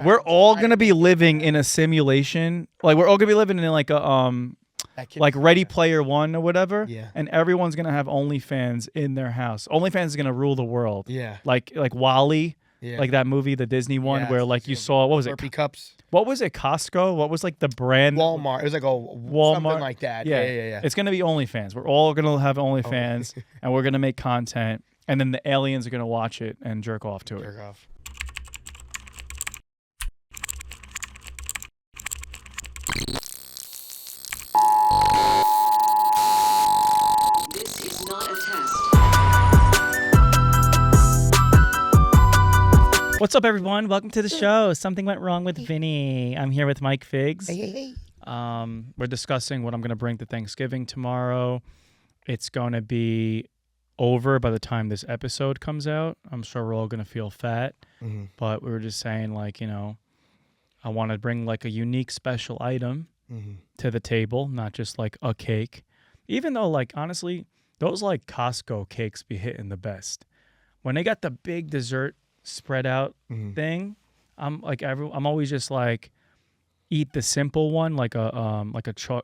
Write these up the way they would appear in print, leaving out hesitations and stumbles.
We're all gonna be living in a simulation. Like we're all gonna be living in like a like Ready Player One or whatever. Yeah. And everyone's gonna have OnlyFans in their house. OnlyFans is gonna rule the world. Yeah. Like Wall-E. Yeah. Like that movie, the Disney one, Yes, where like you saw what was it? Slurpee cups. What was it? Costco? What was like the brand? Walmart. It was like Walmart, something like that. Yeah. It's gonna be OnlyFans. We're all gonna have OnlyFans, and we're gonna make content, and then the aliens are gonna watch it and jerk off to it. Jerk off. This is not a test. What's up, everyone? Welcome to the show. Something went wrong with Vinny. I'm here with Mike Figs. Hey. We're discussing what I'm going to bring to Thanksgiving tomorrow. It's going to be over by the time this episode comes out. I'm sure we're all going to feel fat, but we were just saying, like, you know, I want to bring like a unique special item to the table, not just like a cake. Even though, like, honestly, those like Costco cakes be hitting the best. When they got the big dessert spread out thing, I'm always just like, eat the simple one, like a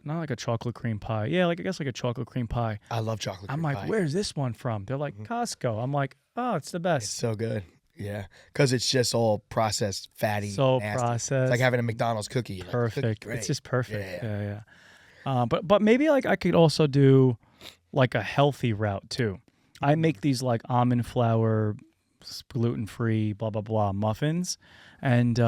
not like a chocolate cream pie. Yeah, like I guess like a chocolate cream pie. I love chocolate cream I'm like, pie. where's this one from? They're like, Costco. I'm like, oh, it's the best. It's so good. Yeah, because it's just all processed, fatty, So nasty. processed. It's like having a McDonald's cookie. Like, Perfect. great. It's just perfect. Yeah. But maybe like I could also do like a healthy route too. I make these like almond flour, gluten-free, blah blah blah muffins, and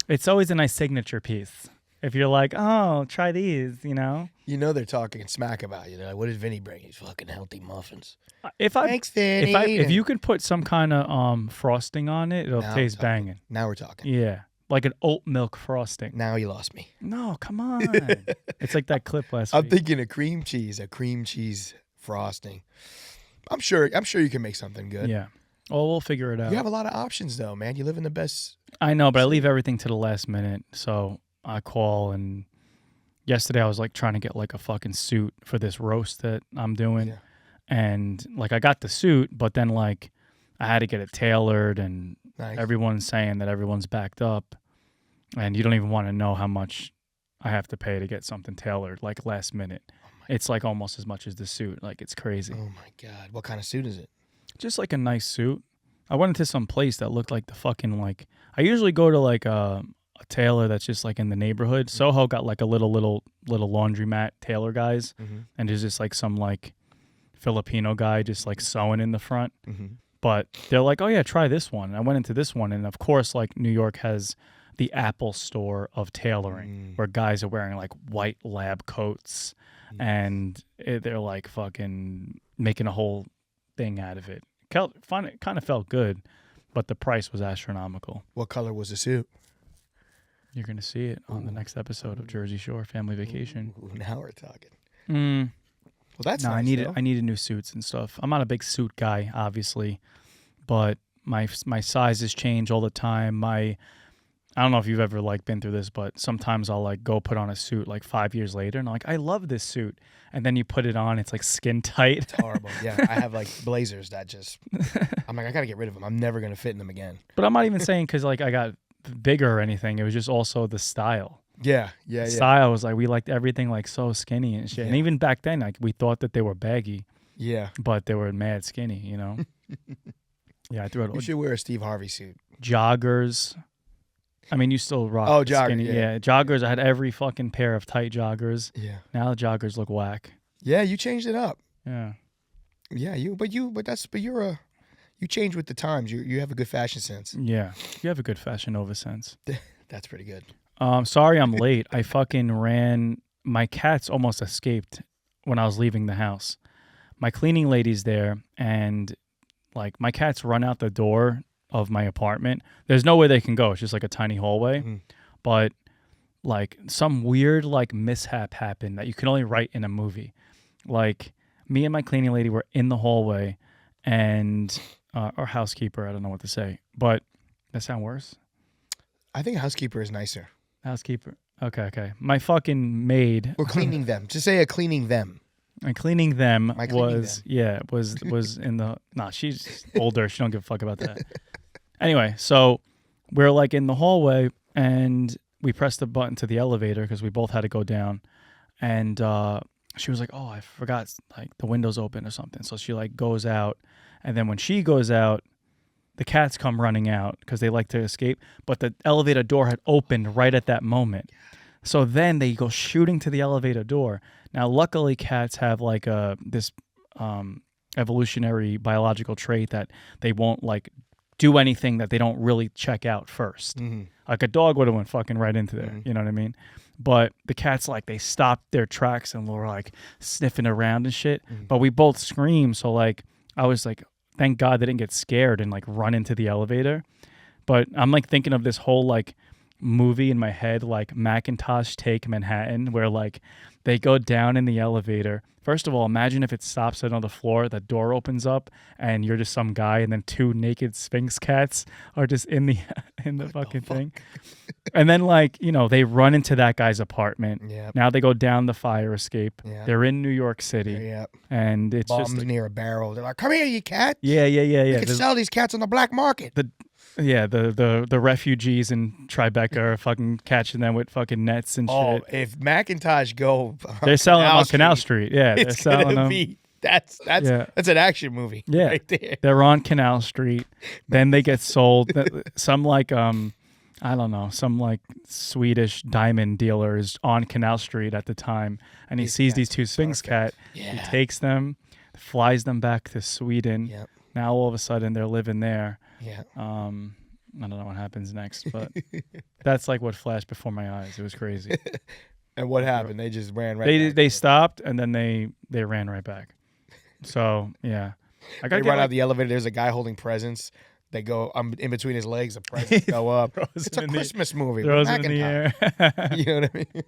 it's always a nice signature piece. If you're like, oh, try these, you know. You know they're talking smack about you. They're like, what did Vinny bring? He's fucking healthy muffins. Thanks, Vinny. If you could put some kind of frosting on it, it'll Now taste we're talking. banging. Now we're talking. Yeah, like an oat milk frosting. Now you lost me. No, come on. It's like that clip last I'm week. thinking a cream cheese frosting. I'm sure you can make something good. Yeah. Well, we'll figure it out. You have a lot of options though, man. You live in the best. I know, but I leave everything to the last minute. So I call, and yesterday I was like trying to get like a fucking suit for this roast that I'm doing. Yeah. And like I got the suit, but then like I had to get it tailored, and Nice. everyone's saying that everyone's backed up, and you don't even want to know how much I have to pay to get something tailored like last minute. It's like almost as much as the suit. Like it's crazy. Oh my God. What kind of suit is it? Just like a nice suit. I went into some place that looked like the fucking like. I usually go to like a tailor that's just like in the neighborhood. Soho got like a little laundromat tailor guys, and there's just like some like Filipino guy just like sewing in the front. But they're like, oh yeah, try this one. And I went into this one, and of course, like New York has the Apple store of tailoring, where guys are wearing like white lab coats, and they're like fucking making a whole thing out of it. It kind of felt good, but the price was astronomical. What color was the suit? You're gonna see it on the next episode of Jersey Shore Family Vacation. Ooh, now we're talking. Well, that's No, nice, I needed new suits and stuff. I'm not a big suit guy, obviously, but my sizes change all the time. I don't know if you've ever like been through this, but sometimes I'll like go put on a suit like 5 years later, and I'm like, I love this suit, and then you put it on, it's like skin tight. It's horrible. Yeah, I have like blazers that just. I'm like, I gotta get rid of them. I'm never gonna fit in them again. But I'm not even saying because like I got bigger or anything. It was just also the style. Yeah. Style was like we liked everything like so skinny and shit. And even back then, like we thought that they were baggy, Yeah. but they were mad skinny. You know. Yeah, I threw it. You should wear a Steve Harvey suit. Joggers. I mean, you still rock. Oh, the jogger, skinny. yeah. Joggers. I had every fucking pair of tight joggers. Yeah. Now the joggers look whack. Yeah, you changed it up. Yeah. Yeah, you change with the times. You have a good fashion sense. Yeah. You have a good Fashion Nova sense. That's pretty good. Sorry I'm late. I fucking ran. My cats almost escaped when I was leaving the house. My cleaning lady's there, and like my cats run out the door of my apartment. There's no way they can go. It's just like a tiny hallway. But like some weird like mishap happened that you can only write in a movie. Like me and my cleaning lady were in the hallway, and our housekeeper, I don't know what to say, but that sound worse? I think housekeeper is nicer. Housekeeper. Okay. My fucking maid. We're cleaning them. Just say a cleaning them. And cleaning them My cleaning was them. was in the. Nah, she's older. She don't give a fuck about that. Anyway, so we're like in the hallway and we pressed the button to the elevator because we both had to go down. And she was like, oh, I forgot, like the window's open or something. So she like goes out. And then when she goes out, the cats come running out because they like to escape. But the elevator door had opened right at that moment. So then they go shooting to the elevator door. Now, luckily, cats have like this evolutionary biological trait that they won't like do anything that they don't really check out first. Mm-hmm. Like a dog would have went fucking right into there. Mhm. You know what I mean? But the cats, like, they stopped their tracks and were like sniffing around and shit. Mhm. But we both screamed. So like, I was like, thank God they didn't get scared and like run into the elevator. But I'm like thinking of this whole like movie in my head, like Macintosh Take Manhattan, where like they go down in the elevator. First of all, imagine if it stops on the floor, the door opens up, and you're just some guy, and then two naked Sphinx cats are just in the fucking thing. And then like, you know, they run into that guy's apartment. Yep. Now they go down the fire escape. Yeah. They're in New York City, Yep. and it's Bombs just like, near a barrel. They're like, come here, you cat. yeah. You can There's- sell these cats on the black market. the refugees in Tribeca are fucking catching them with fucking nets and Oh, shit. if Macintosh go, They're selling them on Canal Street. Yeah, they're it's selling gonna them. be that's Yeah. that's an action movie. Yeah. right there. They're on Canal Street. Then they get sold. Some like I don't know, some like Swedish diamond dealer is on Canal Street at the time, and he These sees these cats two are Sphinx cat. Yeah. He takes them, flies them back to Sweden. Yep. Now all of a sudden they're living there. Yeah. I don't know what happens next, but that's like what flashed before my eyes. It was crazy. And what happened? They just ran right. back They to it. stopped and then they ran right back. So yeah, I They gotta run out get of the elevator. There's a guy holding presents. They go in between his legs. The presents go up. throws It's them a in the- Christmas movie. with throws them in the Macintosh. air. You know what I mean?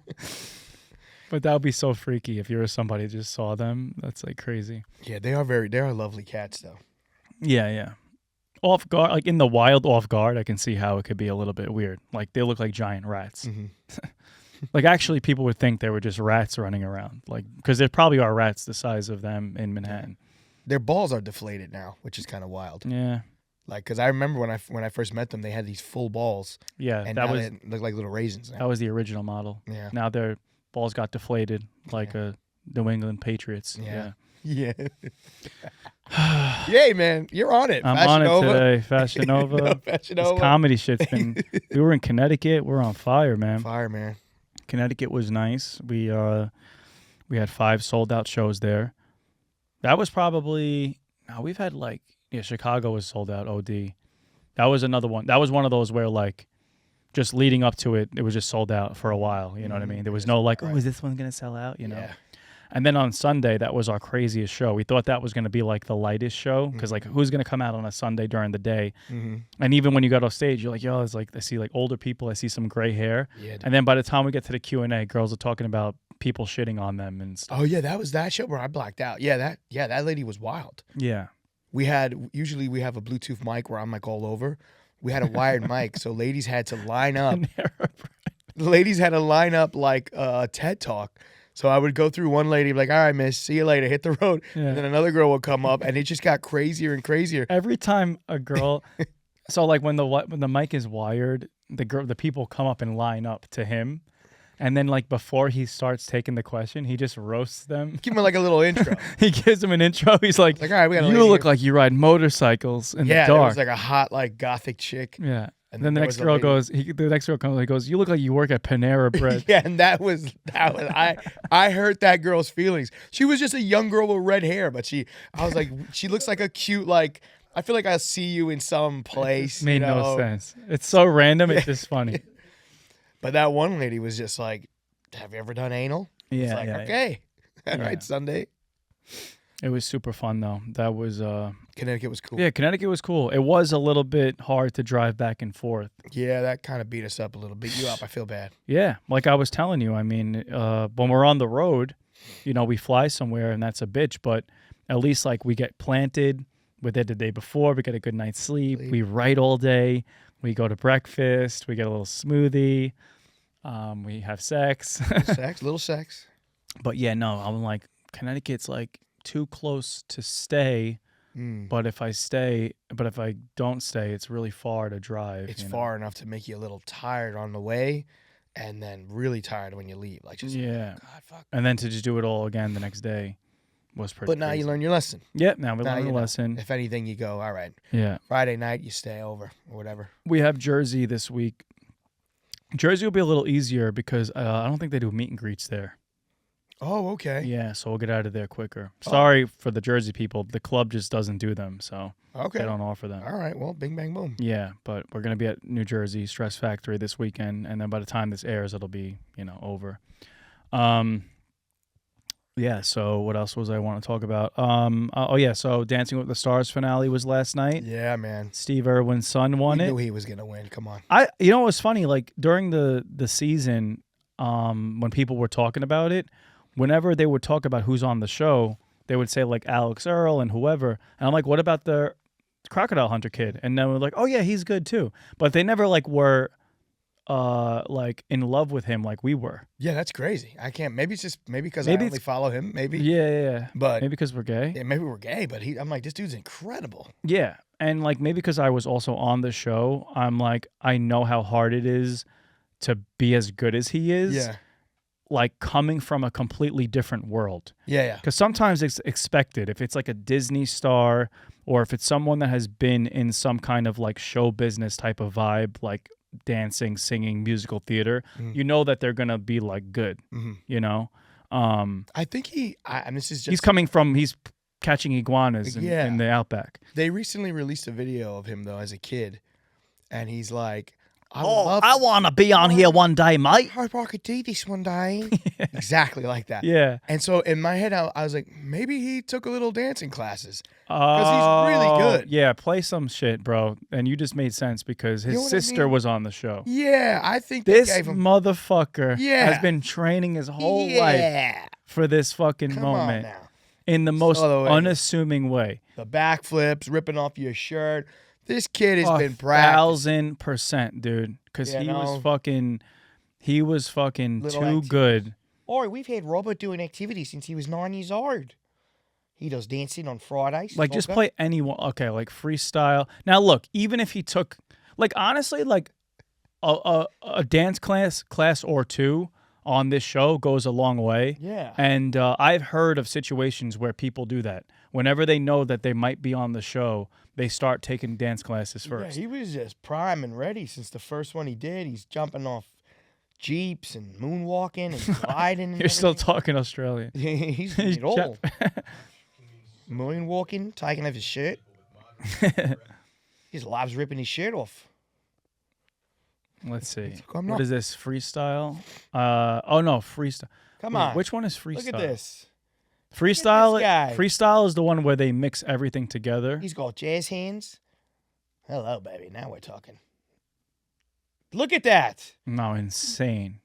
But that would be so freaky if you were somebody that just saw them. That's like crazy. Yeah, they are lovely cats though. Yeah. Off guard, like in the wild off guard, I can see how it could be a little bit weird. Like they look like giant rats. Mm-hmm. Like actually, people would think they were just rats running around. Like because there probably are rats the size of them in Manhattan. Their balls are deflated now, which is kind of wild. Yeah. Like, cause I remember when I first met them, they had these full balls, Yeah. and That now was they look like little raisins. that Now. was the original model. Yeah. Now their balls got deflated like a New England Patriots. Yeah. Yeah. Yeah. Yay, man! You're on it. I'm Fashion on it Nova. today. Fashion Nova. Fashion This Nova. comedy shit's been. We were in Connecticut. We're on fire, man. Fire, man. Connecticut was nice. We had 5 sold out shows there. That was probably. No, we've had like Chicago was sold out. OD. That was another one. That was one of those where like, just leading up to it, it was just sold out for a while. You know what I mean? There was no like, oh, is this one gonna sell out? You know. Yeah. And then on Sunday, that was our craziest show. We thought that was going to be like the lightest show because like who's going to come out on a Sunday during the day? Mm-hmm. And even when you got off stage, you're like, yo, it's like I see like older people, I see some gray hair. Yeah. And then by the time we get to the Q&A, girls are talking about people shitting on them and stuff. Oh yeah, that was that show where I blacked out. Yeah, that lady was wild. Yeah. Usually we have a Bluetooth mic where I'm like all over. We had a wired mic, so ladies had to line up. Ladies had to line up like a TED Talk. So I would go through one lady, be like, all right, miss, see you later, hit the road. Yeah. And then another girl would come up, and it just got crazier and crazier. Every time a girl, so like when the mic is wired, the people come up and line up to him. And then like before he starts taking the question, he just roasts them. Give me like a little intro. He gives them an intro. He's like, All right, we got a you lady look here." like you ride motorcycles in Yeah, the there dark. was like a hot, like gothic chick. Yeah. And And then the there next was a girl lady- goes, the next girl comes, he goes, you look like you work at Panera Bread. Yeah, and that was I hurt that girl's feelings. She was just a young girl with red hair, but I was like, she looks like a cute, like, I feel like I'll see you in some place. Made you know? no sense. It's so random. It's just funny. But that one lady was just like, have you ever done anal? Yeah. It's like, yeah. okay. All Yeah. right, Sunday. It was super fun though. That was, Connecticut was cool. yeah, Connecticut was cool. It was a little bit hard to drive back and forth. Yeah, that kind of beat us up a little. Beat you up. I feel bad. Yeah. Like I was telling you, I mean, when we're on the road, you know, we fly somewhere and that's a bitch, but at least like we get planted. We're there the day before. We get a good night's sleep. We write all day. We go to breakfast. We get a little smoothie. We have sex. Little sex. But yeah, no, I'm like, Connecticut's like too close to stay But if I don't stay, it's really far to drive. It's you know? far enough to make you a little tired on the way, and then really tired when you leave. Like just Yeah. God, fuck. And then to just do it all again the next day was pretty. But now crazy. you learn your lesson. Yep. Now we Now learned you a know. lesson. If anything, you go, all right. Yeah. Friday night, you stay over or whatever. We have Jersey this week. Jersey will be a little easier because I don't think they do meet and greets there. Oh, okay. Yeah, so we'll get out of there quicker. Sorry for the Jersey people. The club just doesn't do them, so Okay. they don't offer them. All right. Well, bing, bang, boom. Yeah, but we're going to be at New Jersey Stress Factory this weekend, and then by the time this airs, it'll be, over. Yeah, so what else was I want to talk about? So Dancing with the Stars finale was last night. Yeah, man. Steve Irwin's son won We it. knew he was gonna win. Come on. It was funny, like during the season, when people were talking about it, whenever they would talk about who's on the show, they would say like Alex Earl and whoever. And I'm like, what about the Crocodile Hunter kid? And then we're like, oh yeah, he's good too. But they never like were like in love with him like we were. Yeah, that's crazy. I can't. Maybe it's just because I only follow him. Maybe. Yeah. But maybe because we're gay. yeah, maybe we're gay. But I'm like, this dude's incredible. Yeah. And like maybe because I was also on the show, I'm like, I know how hard it is to be as good as he is. Yeah. Like coming from a completely different world. Yeah. Because sometimes it's expected. If it's like a Disney star or if it's someone that has been in some kind of like show business type of vibe, like dancing, singing, musical theater, you know that they're going to be like good, I think and this is just. he's catching iguanas in the outback. They recently released a video of him though as a kid, and he's like, I want to be on here one day, mate. hope I could do this one day. Exactly like that. Yeah. And so in my head, I was like, maybe he took a little dancing classes because he's really good. Yeah, play some shit, bro. And you just made sense because his know what I sister mean? was on the show. Yeah, I think they This gave him. motherfucker Yeah. has been training his whole life for this fucking Come on moment now. in the most the way. unassuming way. The backflips, ripping off your shirt. This kid has been practicing. 1,000%, dude. Because Yeah, he no. was fucking Little too activities. good. Oh, we've had Robert doing activities since he was 9 years old. He does dancing on Fridays. Like, just play anyone. Okay, like freestyle. Now, look, even if he took, like, honestly, like a dance class or two on this show goes a long way. Yeah. And I've heard of situations where people do that. Whenever they know that they might be on the show, they start taking dance classes first. Yeah, he was just prime and ready since the first one he did. He's jumping off Jeeps and moonwalking and gliding. And You're still everything. talking Australian. He's it all. Moonwalking, taking off his shirt. He just loves ripping his shirt off. Let's see. I'm What not- is this? Freestyle? Oh no, freestyle. Come Wait, on. Which one is freestyle? Look at this. Freestyle. guy. Freestyle is the one where they mix everything together. He's got jazz hands. Hello, baby. Now we're talking. Look at that. No, insane.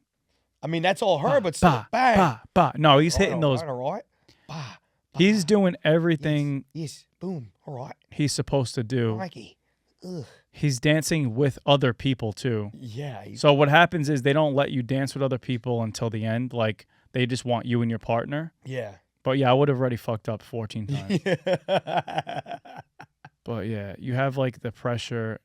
I mean, that's all her, but still, Ba, bang. ba, ba. No, he's hitting those. All right. Ba, ba. He's doing everything Yes. Boom. All right. he's supposed to do. Mikey. Ugh. He's dancing with other people too. Yeah. He's, So what happens is they don't let you dance with other people until the end. Like they just want you and your partner. yeah. But yeah, I would have already fucked up 14 times. But yeah, you have like the pressure.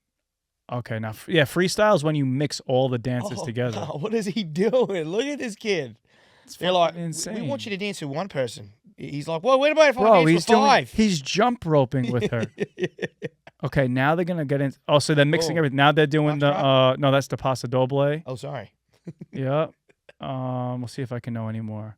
Okay, now freestyle is when you mix all the dances together. wow, what is he doing? Look at this kid. It's They're like, fucking insane. we want you to dance with one person. He's like, well, wait about if I Bro, dance he's with five? he's jump roping with her. Okay, now they're gonna get in. Oh, so they're mixing Oh. everything. Now they're doing the Foxtrot? no, that's the Paso Doble. Oh, sorry. Yeah. We'll see if I can know any more.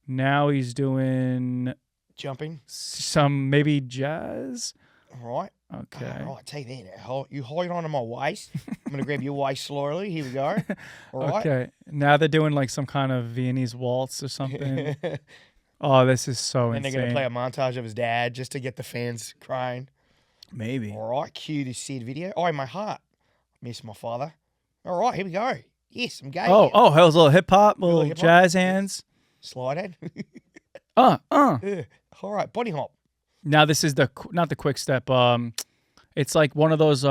Now he's doing Jumping. some maybe jazz. All right. Okay. All right, take that. You hold on to my waist. I'm going to grab your waist slowly. Here we go. All right. Okay. Now they're doing like some kind of Viennese waltz or something. Oh, this is so And they're insane. going to play a montage of his dad just to get the fans crying. Maybe. All right, cue this said video. Oh, my heart. Miss my father. All right, here we go. Yes, I'm gay. Oh, now. hell's a little hip hop, little hip-hop. jazz hands. Slide in. Uh. All right, body hop. Now this is not the quick step. It's like one of those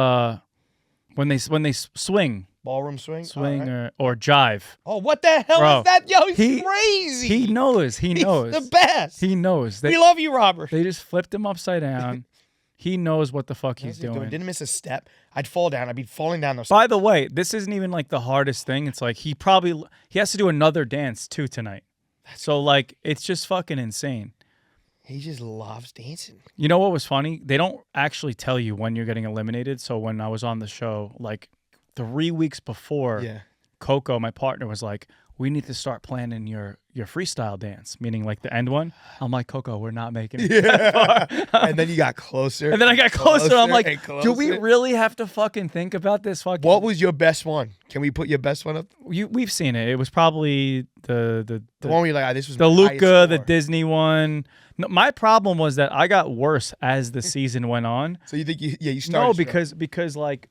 when they swing Ballroom swing. swing All right. or jive. Oh, what the hell Bro, is that? Yo, he's he- crazy. He knows. He He's knows. the best. He knows. We love you, Robert. They just flipped him upside down. He knows what the fuck he's What was he doing. Didn't miss a step. I'd fall down. I'd be falling down those. By the way, this isn't even like the hardest thing. It's like he has to do another dance too tonight. So like it's just fucking insane. He just loves dancing. You know what was funny? They don't actually tell you when you're getting eliminated. So when I was on the show, like 3 weeks before, Yeah. Coco, my partner, was like, "We need to start planning your freestyle dance," meaning like the end one. I'm like, "Coco, we're not making it that far." And then you got closer. And then I got closer. I'm like, and "Do we closer. really have to fucking think about this fucking?" What was your best one? Can we put your best one up? We've seen it. It was probably the The one where you're like, this was the my highest Luca, the score. Disney one. No, my problem was that I got worse as the season went on. So you think you started? No, strong. because like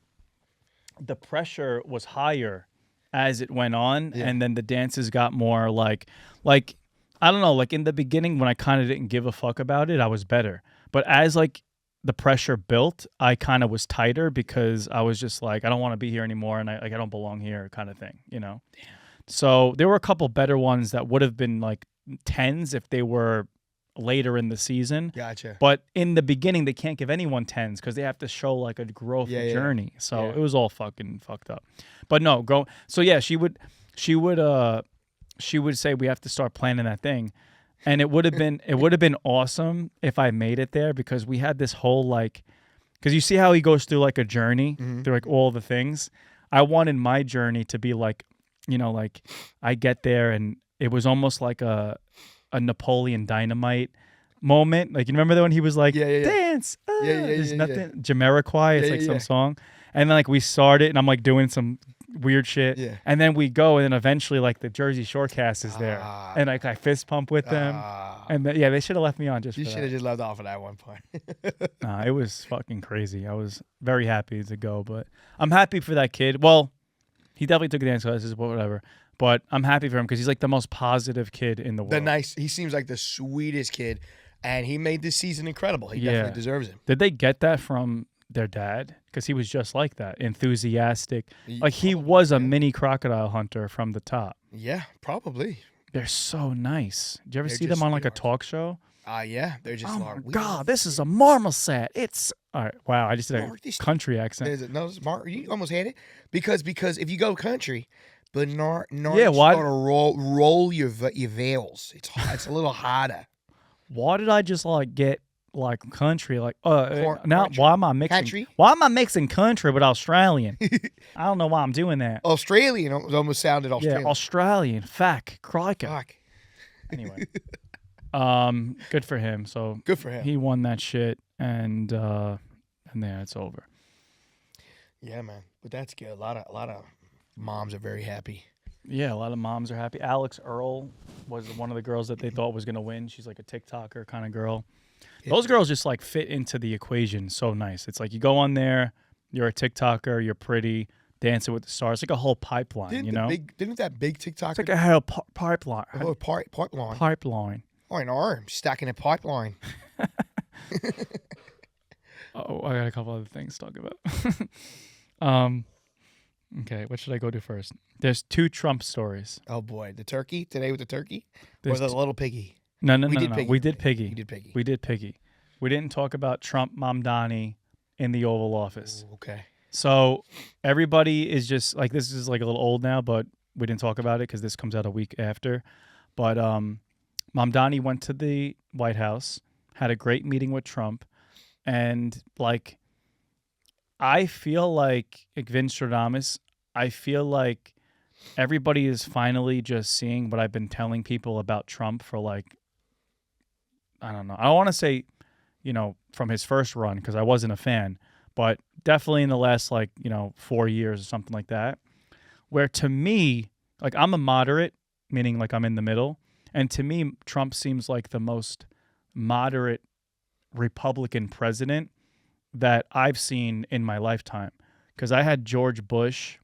the pressure was higher as it went on, Yeah. and then the dances got more like I don't know, like in the beginning when I kind of didn't give a fuck about it, I was better. But as like the pressure built, I kind of was tighter because I was just like, I don't want to be here anymore, and I don't belong here, kind of thing, you know. Damn. So there were a couple better ones that would have been like 10s if they were later in the season. Gotcha. But in the beginning, they can't give anyone 10s because they have to show like a growth journey. So it was all fucking fucked up. But no, go. So yeah, she would say we have to start planning that thing, and it would have been awesome if I made it there because we had this whole like, because you see how he goes through like a journey through like all the things. I wanted my journey to be like, you know, like I get there and it was almost like a Napoleon Dynamite moment. Like you remember that when he was like, dance. There's nothing. Jamiroquai. It's like some song. And then like we started and I'm like doing some weird shit. Yeah. And then we go and then eventually like the Jersey Shore cast is there. And like I fist pump with them. And then, they should have left me on just You for should that. have just left off at that one point. Nah, it was fucking crazy. I was very happy to go, but I'm happy for that kid. Well, he definitely took dance classes, but whatever. But I'm happy for him because he's like the most positive kid in the world. He seems like the sweetest kid, and he made this season incredible. He definitely deserves it. Did they get that from their dad? Because he was just like that, enthusiastic. Like he was a mini crocodile hunter from the top. Yeah, probably. They're so nice. Did you ever They're see just them on like a sweethearts. talk show? Yeah, they're just. Oh my God, this is a marmoset. It's all right. Wow, I just did a country accent. No, smart. You almost had it because if you go country, but not Yeah, why- gotta roll your vowels. It's a little harder. Why did I just like get like country? Like now country. why am I mixing? Country? Why am I mixing country with Australian? I don't know why I'm doing that. Australian almost sounded Australian. Yeah, Australian. Fuck, crikey. Fuck. Anyway, good for him. So Good for him. he won that shit, and there it's over. Yeah, man. But that's good. A lot of moms are very happy. Yeah, a lot of moms are happy. Alex Earl was one of the girls that they thought was gonna win. She's like a TikToker kind of girl. Those girls just like fit into the equation so nice. It's like you go on there, you're a TikToker, you're pretty, dancing with the stars. It's like a whole pipeline, you know? Didn't that big TikTok? It's like a whole pipeline. Pipeline. Pipeline. I know. I'm stuck in a pipeline. Oh, I got a couple other things to talk about. Okay, what should I go to first? There's 2 Trump stories. Oh boy, the turkey today with the turkey There's or the little piggy. No. Piggy. We did Piggy. You did piggy. We did Piggy. We didn't talk about Trump Mamdani in the Oval Office. Ooh, okay. So everybody is just like, this is like a little old now, but we didn't talk about it because this comes out a week after. But Mamdani went to the White House, had a great meeting with Trump, and like, I feel like Vince Stradamus, I feel like everybody is finally just seeing what I've been telling people about Trump for like, I don't know. I don't want to say, from his first run because I wasn't a fan, but definitely in the last 4 years or something like that, where to me, like I'm a moderate, meaning like I'm in the middle. And to me, Trump seems like the most moderate Republican president that I've seen in my lifetime. Because I had George Bush,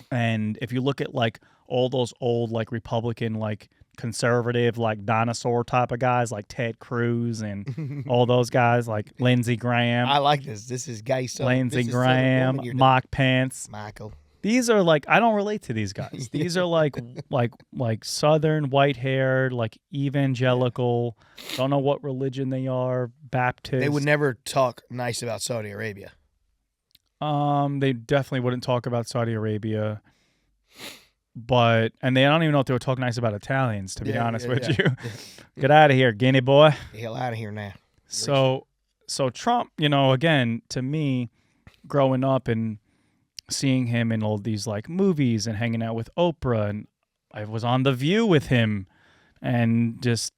and if you look at like all those old like Republican like conservative like dinosaur type of guys like Ted Cruz and all those guys like Lindsey Graham. I like this. This is gay stuff. Lindsey Graham, Mike Pence. Michael. These are like, I don't relate to these guys. These are like Southern, white-haired, like evangelical. Don't know what religion they are. Baptist. They would never talk nice about Saudi Arabia. They definitely wouldn't talk about Saudi Arabia. And they don't even know if they would talk nice about Italians, to be honest with you. Get out of here, Guinea boy. Get the hell out of here now. So Trump, again, to me, growing up and seeing him in all these like movies and hanging out with Oprah, and I was on The View with him, and just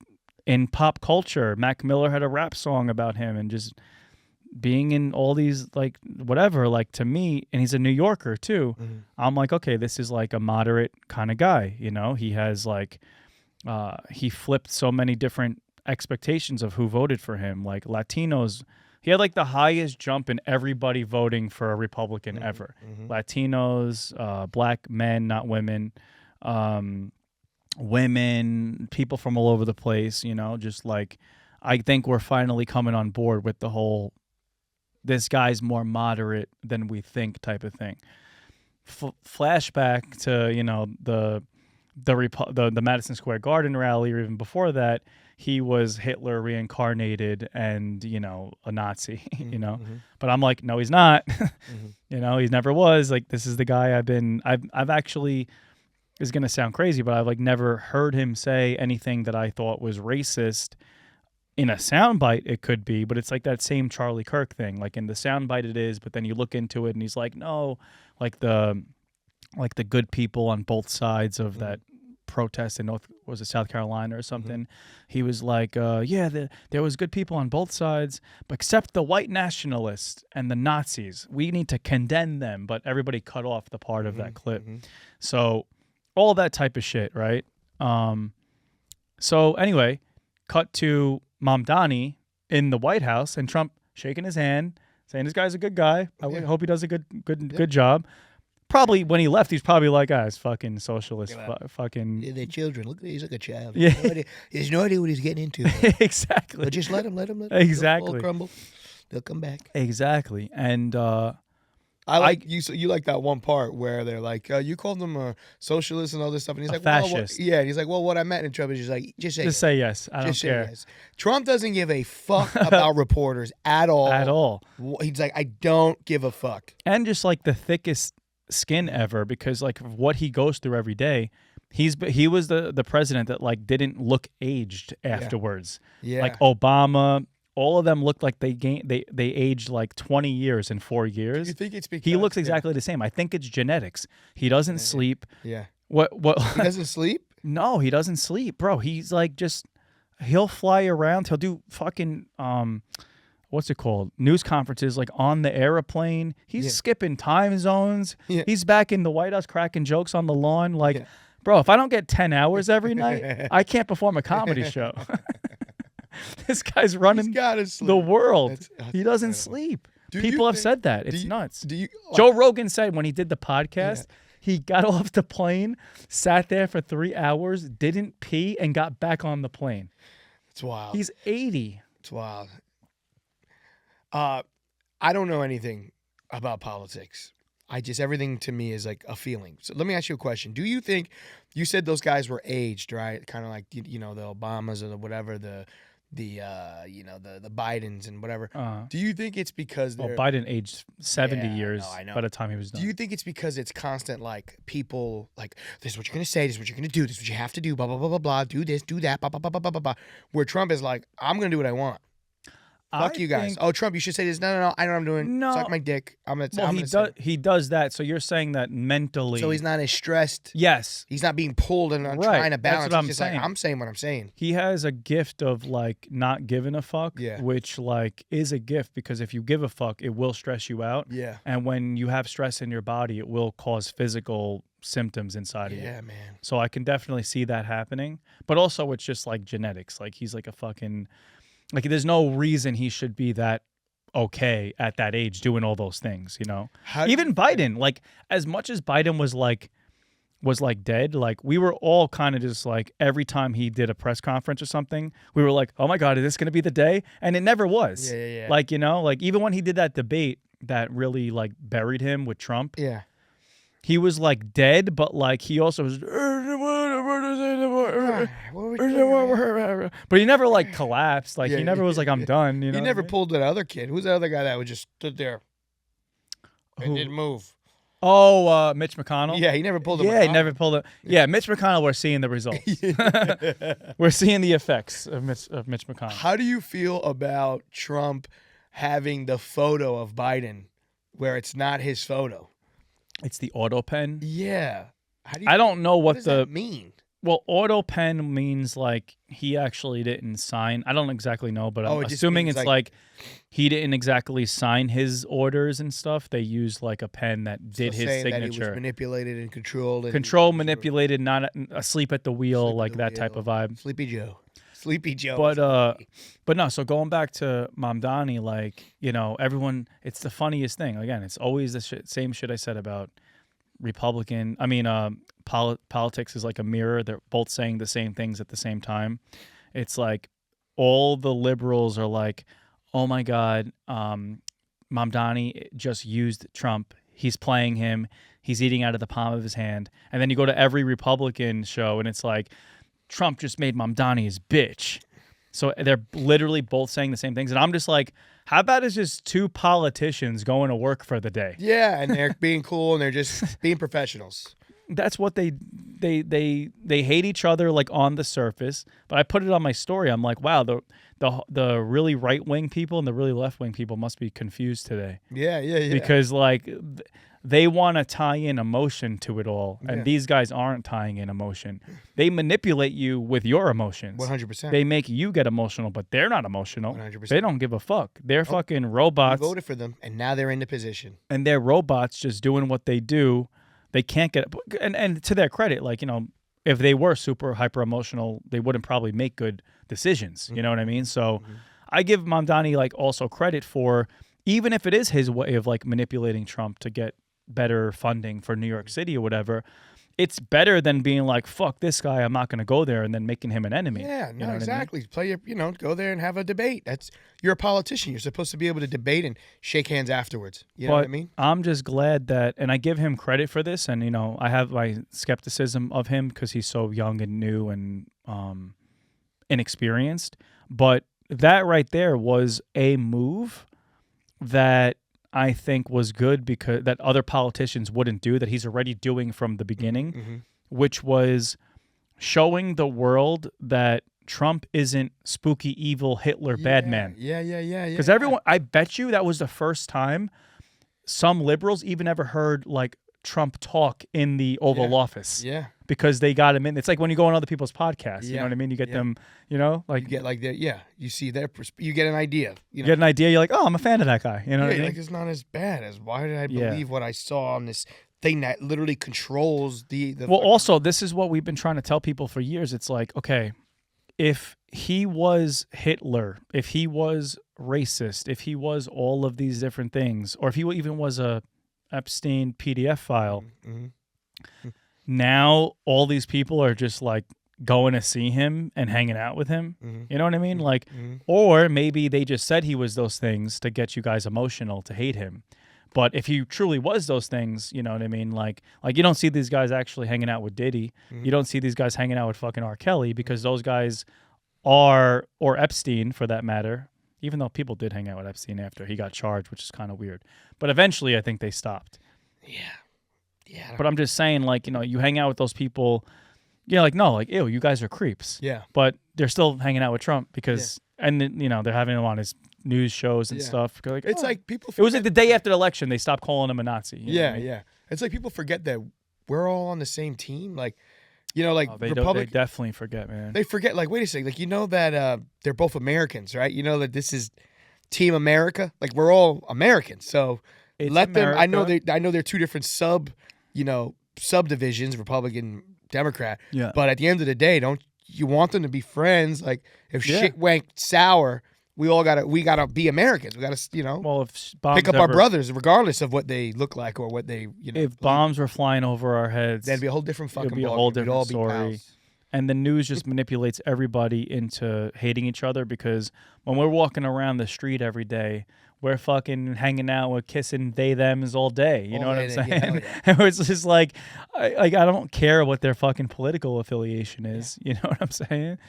in pop culture, Mac Miller had a rap song about him, and just being in all these like whatever, like to me, and he's a New Yorker too. Mm-hmm. I'm like, okay, this is like a moderate kind of guy. He has like he flipped so many different expectations of who voted for him. Like Latinos, he had like the highest jump in everybody voting for a Republican ever. Latinos, black men, not women, women, people from all over the place. Just like I think we're finally coming on board with the whole this guy's more moderate than we think type of thing. Flashback to the Madison Square Garden rally, or even before that, he was Hitler reincarnated and a Nazi. But I'm like, no, he's not. He never was. Like, this is the guy I've actually, is gonna sound crazy, but I've like never heard him say anything that I thought was racist. In a soundbite, it could be, but it's like that same Charlie Kirk thing. Like in the soundbite, it is, but then you look into it, and he's like, no, like the good people on both sides of that protest in South Carolina or something. He was like, there was good people on both sides, but except the white nationalists and the Nazis. We need to condemn them, but everybody cut off the part of that clip. So all that type of shit, right? So anyway, cut to Mamdani in the White House, and Trump shaking his hand, saying this guy's a good guy. I hope he does a good job. Probably when he left, he's probably like, it's fucking socialist, fucking. They're children. Look, he's like a child. Yeah. He has no idea what he's getting into. Exactly. But just let him. Exactly. They'll crumble. They'll come back. Exactly. And I like you. So you like that one part where they're like, you called them a socialist and all this stuff, and he's like, fascist. Well, and he's like, well, what I meant in Trump is just like, just say yes. I don't just care. Say yes. Trump doesn't give a fuck about reporters at all. At all. He's like, I don't give a fuck. And just like the thickest skin ever, because like what he goes through every day. He was the president that like didn't look aged afterwards. Yeah. Like Obama. All of them looked like they aged like 20 years in 4 years. Do you think it's because he looks exactly the same? I think it's genetics. He doesn't sleep. Yeah. What? He doesn't sleep? No, he doesn't sleep, bro. He's like he'll fly around. He'll do fucking what's it called? News conferences like on the airplane. He's skipping time zones. Yeah. He's back in the White House cracking jokes on the lawn. Like, bro, if I don't get 10 hours every night, I can't perform a comedy show. This guy's running the world. He doesn't sleep. People have said that. It's nuts. Joe Rogan said when he did the podcast, he got off the plane, sat there for 3 hours, didn't pee, and got back on the plane. It's wild. He's 80. It's wild. I don't know anything about politics. Everything to me is like a feeling. So let me ask you a question. Do you think, you said those guys were aged, right? Kind of like, the Obamas or the whatever, the Bidens and whatever. Do you think it's because Biden aged 70 years by the time he was done? Do you think it's because it's constant, like, people, like, this is what you're going to say, this is what you're going to do, this is what you have to do, blah, blah, blah, blah, blah, do this, do that, blah, blah, blah, blah, blah, blah, where Trump is like, I'm going to do what I want. Fuck you guys. Oh, Trump, you should say this. No, I know what I'm doing. No. Suck my dick. He does that. So you're saying that mentally. So he's not as stressed. Yes. He's not being pulled and trying to balance. That's what I'm just saying. Like, I'm saying what I'm saying. He has a gift of like not giving a fuck, which like is a gift, because if you give a fuck, it will stress you out. Yeah. And when you have stress in your body, it will cause physical symptoms inside of you. Yeah, man. So I can definitely see that happening. But also it's just like genetics. Like he's like a fucking... Like, there's no reason he should be that okay at that age doing all those things, Even Biden, like, as much as Biden was dead, like, we were all kind of just like, every time he did a press conference or something, we were like, oh my God, is this going to be the day? And it never was. Yeah. Like, like, even when he did that debate that really, like, buried him with Trump. Yeah. he was like dead, but like he also was. But he never like collapsed. Like he never was like, I'm done. You know, He never pulled that other kid. Who's the other guy that would just stood there and didn't move? Oh, Mitch McConnell. Yeah, he never pulled. Yeah, he never pulled it. Yeah, Mitch McConnell. We're seeing the results. We're seeing the effects of Mitch McConnell. How do you feel about Trump having the photo of Biden where it's not his photo? It's the auto pen. Yeah. I don't know what does that mean? Well, auto pen means like he actually didn't sign. I don't exactly know, but I'm it just assuming means, it's like he didn't exactly sign his orders and stuff. They used like a pen that did his saying signature. That he was manipulated and controlled. And Manipulated, not asleep at the wheel, like that type of vibe. Sleepy Joe. Sleepy Joe. But no, so going back to Mamdani, like, you know, everyone, it's the funniest thing. Again, it's always the same shit I said about politics is like a mirror. They're both saying the same things at the same time. It's like all the liberals are like, oh my God, Mamdani just used Trump. He's playing him. He's eating out of the palm of his hand. And then you go to every Republican show and it's like, Trump just made Mamdani his bitch. So they're literally both saying the same things. And I'm just like, how about it's just two politicians going to work for the day? Yeah, and they're being cool and they're just being professionals. That's what they hate each other like on the surface. But I put it on my story. I'm like, wow, the really right wing people and the really left wing people must be confused today. Yeah. Because like they want to tie in emotion to it all, and these guys aren't tying in emotion. They manipulate you with your emotions. 100%. They make you get emotional, but they're not emotional. 100%. They don't give a fuck. They're fucking robots. You voted for them, and now they're in the position. And they're robots just doing what they do. They can't get and to their credit, like, you know, if they were super hyper emotional, they wouldn't probably make good decisions. You know what I mean? So I give Mamdani like also credit for, even if it is his way of like manipulating Trump to get better funding for New York City or whatever, it's better than being like, fuck this guy, I'm not going to go there, and then making him an enemy. Yeah, you know exactly. Play your, go there and have a debate. You're a politician. You're supposed to be able to debate and shake hands afterwards. You know what I mean? I'm just glad that, and I give him credit for this, and, you know, I have my skepticism of him because he's so young and new and inexperienced, but that right there was a move that I think was good, because that other politicians wouldn't do, that he's already doing from the beginning, which was showing the world that Trump isn't spooky, evil Hitler, bad man. Yeah. Because everyone, I bet you that was the first time some liberals even ever heard like Trump talk in the Oval Office. Yeah. Because they got him in. It's like when you go on other people's podcasts, you know what I mean? You get them, you know, like. You get like that, you see their you get an idea. You get an idea, you're like, oh, I'm a fan of that guy. You know what I mean? Like, it's not as bad as, why did I believe what I saw on this thing that literally controls the well, also, this is what we've been trying to tell people for years. It's like, okay, if he was Hitler, if he was racist, if he was all of these different things, or if he even was a Epstein PDF file, now all these people are just like going to see him and hanging out with him. You know what I mean? Like, or maybe they just said he was those things to get you guys emotional to hate him. But if he truly was those things, you know what I mean? Like you don't see these guys actually hanging out with Diddy. You don't see these guys hanging out with fucking R. Kelly, because those guys are, or Epstein for that matter, even though people did hang out with Epstein after he got charged, which is kind of weird. But eventually I think they stopped. Yeah. But I'm just saying, like, you know, you hang out with those people, you're like, no, like, ew, you guys are creeps. Yeah. But they're still hanging out with Trump because, and then, you know, they're having him on his news shows and stuff. Like, it's like people forget. It was like the day after the election, they stopped calling him a Nazi. You know what I mean? Yeah. It's like people forget that we're all on the same team. Like, you know, like they definitely forget, man. They forget, like, wait a second, like, you know that they're both Americans, right? You know that this is Team America. Like, we're all Americans. So let them. I know they're two different subdivisions, Republican, Democrat. Yeah. But at the end of the day, don't you want them to be friends? Like, if shit went sour, we gotta be Americans. We gotta, you know. Well, if bombs pick up our brothers, regardless of what they look like or what they, you know. If bombs were flying over our heads, that'd be a whole different fucking. It'd be a whole different story. And the news just manipulates everybody into hating each other because when we're walking around the street every day, we're fucking hanging out, we're kissing they thems all day. You know what I'm saying? Yeah. And it's just like, I don't care what their fucking political affiliation is. You know what I'm saying?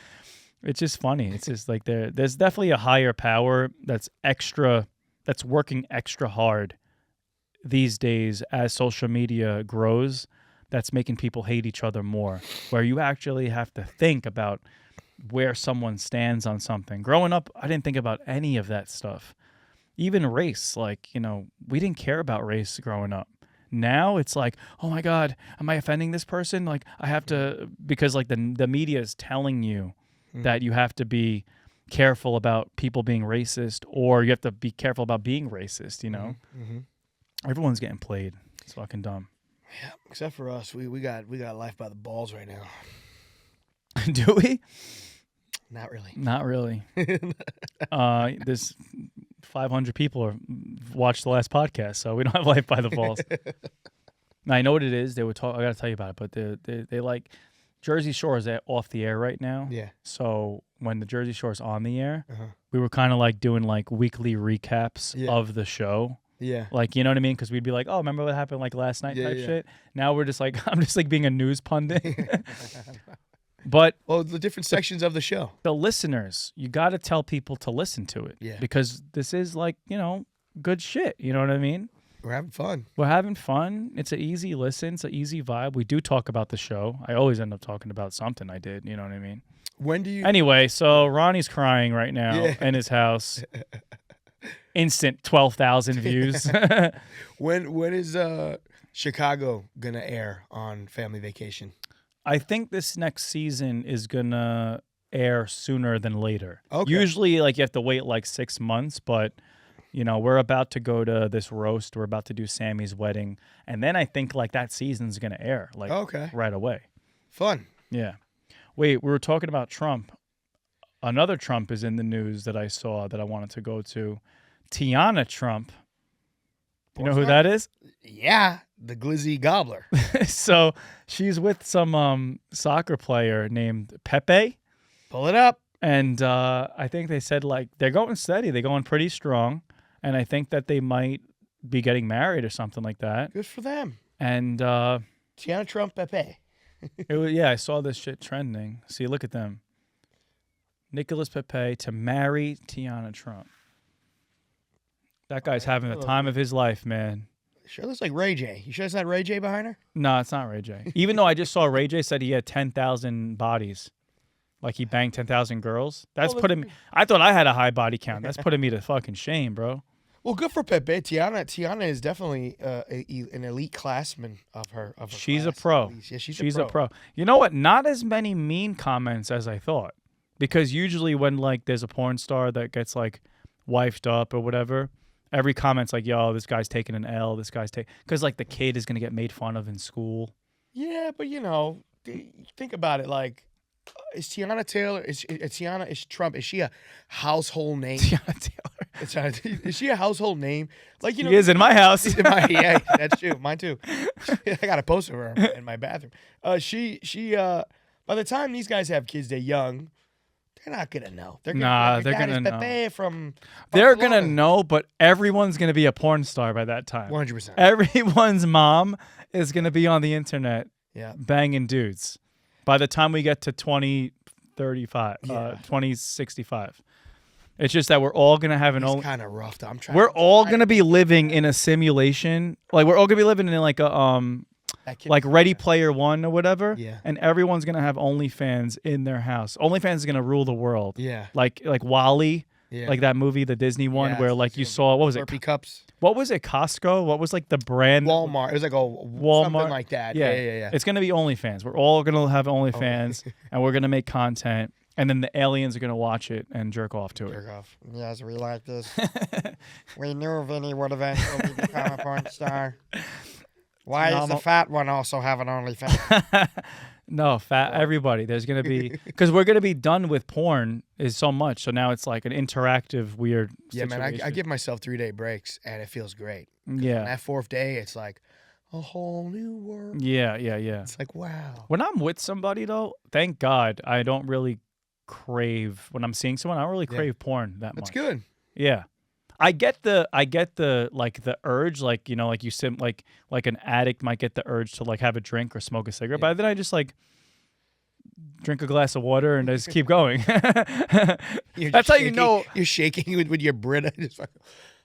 It's just funny. It's just like there's definitely a higher power that's working extra hard these days as social media grows. That's making people hate each other more, where you actually have to think about where someone stands on something. Growing up, I didn't think about any of that stuff. Even race, like, we didn't care about race growing up. Now it's like, oh my God, am I offending this person? Like, I have to, because like the media is telling you that you have to be careful about people being racist, or you have to be careful about being racist, Everyone's getting played. It's fucking dumb. Yeah, except for us. We got life by the balls right now. Do we? Not really. Not really. There's 500 people watched the last podcast, so we don't have life by the balls. Now, I know what it is. They were I got to tell you about it, but they like Jersey Shore is off the air right now. Yeah. So when the Jersey Shore is on the air, we were kind of like doing like weekly recaps of the show. Yeah. Like, you know what I mean? Because we'd be like, oh, remember what happened like last night type yeah. shit. Now we're just like, I'm just like being a news pundit. But the different sections of the show. The listeners, you got to tell people to listen to it. Yeah. Because this is like, good shit. You know what I mean? We're having fun. We're having fun. It's an easy listen. It's an easy vibe. We do talk about the show. I always end up talking about something I did. You know what I mean? When do you... Anyway, so Ronnie's crying right now in his house. Instant 12,000 views. When is Chicago gonna air on Family Vacation? I think this next season is gonna air sooner than later. Okay. Usually, like you have to wait like 6 months, but we're about to go to this roast. We're about to do Sammy's wedding, and then I think like that season's gonna air like right away. Fun. Yeah. Wait, we were talking about Trump. Another Trump is in the news that I saw that I wanted to go to. Tiana Trump. You know who that is? Yeah, the Glizzy Gobbler. So she's with some soccer player named Pepe. Pull it up. And I think they said like they're going steady. They're going pretty strong. And I think that they might be getting married or something like that. Good for them. And Tiana Trump Pepe. I saw this shit trending. See, look at them. Nicholas Pepe to marry Tiana Trump. That guy's having the time of his life, man. Sure looks like Ray J. You sure it's not Ray J behind her? No, it's not Ray J. Even though I just saw Ray J said he had 10,000 bodies. Like he banged 10,000 girls. That's putting me... I thought I had a high body count. That's putting me to fucking shame, bro. Well, good for Pepe. Tiana is definitely an elite classman of her She's class, a pro. Yeah, she's a pro. You know what? Not as many mean comments as I thought. Because usually when like there's a porn star that gets like wifed up or whatever, every comment's like, yo, this guy's taking an L. This guy's taking... Because like the kid is going to get made fun of in school. Yeah, but think about it. Like, is Tiana Taylor, is Trump, is she a household name? Tiana Taylor. Is she a household name? Like, She is in my house. Yeah, that's true. Mine too. I got a poster of her in my bathroom. She by the time these guys have kids, they're young. They're not gonna know. They're gonna know. Pepe from They're Barcelona. gonna know, but everyone's gonna be a porn star by that time. 100%. Everyone's mom is gonna be on the internet, Yeah, banging dudes. By the time we get to 2035, 2065, it's just that we're all gonna have an own. Kind of rough. Though. We're all gonna be living in a simulation. Like we're all gonna be living in like a like Ready Player One or whatever. Yeah. And everyone's gonna have OnlyFans in their house. OnlyFans is gonna rule the world. Yeah. Like Wall-E. Yeah. Like that movie, the Disney one, Yeah, where like you saw, what was it? Slurpee cups. What was it? Costco? What was like the brand? Walmart. It was like Walmart. something like that. Yeah. It's gonna be OnlyFans. We're all gonna have OnlyFans, and we're gonna make content, and then the aliens are gonna watch it and jerk off to it. Jerk off. Yes, we like this. We knew Vinny would eventually become a porn star. Why does the fat one also have an OnlyFans? No, everybody. There's going to be... Because we're going to be done with porn is so much. So now it's like an interactive, weird situation. Man, I give myself 3-day breaks, and it feels great. Yeah. On that 4th day, it's like, a whole new world. Yeah. It's like, wow. When I'm with somebody though, thank God I don't really crave when I'm seeing someone. I don't really Yeah. crave porn that That's much. good. Yeah. I get the like the urge, like, you know, like you said, like an addict might get the urge to like have a drink or smoke a cigarette, Yeah. but then I just like drink a glass of water and just keep going. You're That's just how you shaking- know. You're shaking with your Brita. Just like,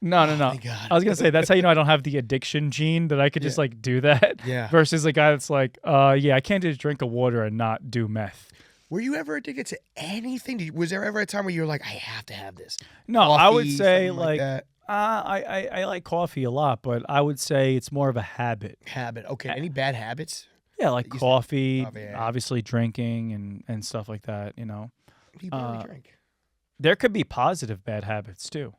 No. oh, thank God. I was gonna say that's how you know I don't have the addiction gene that I could just Yeah. like do that. Yeah. Versus a guy that's like, yeah, I can't just drink a water and not do meth. Were you ever addicted to anything? Was there ever a time where you were like, I have to have this? No, I would Coffee, say something like that? I like coffee a lot, but I would say it's more of a habit. Habit. Okay. Any bad habits? Yeah, like You said coffee, coffee, yeah. obviously drinking and stuff like that, you know. You barely drink. There could be positive bad habits too.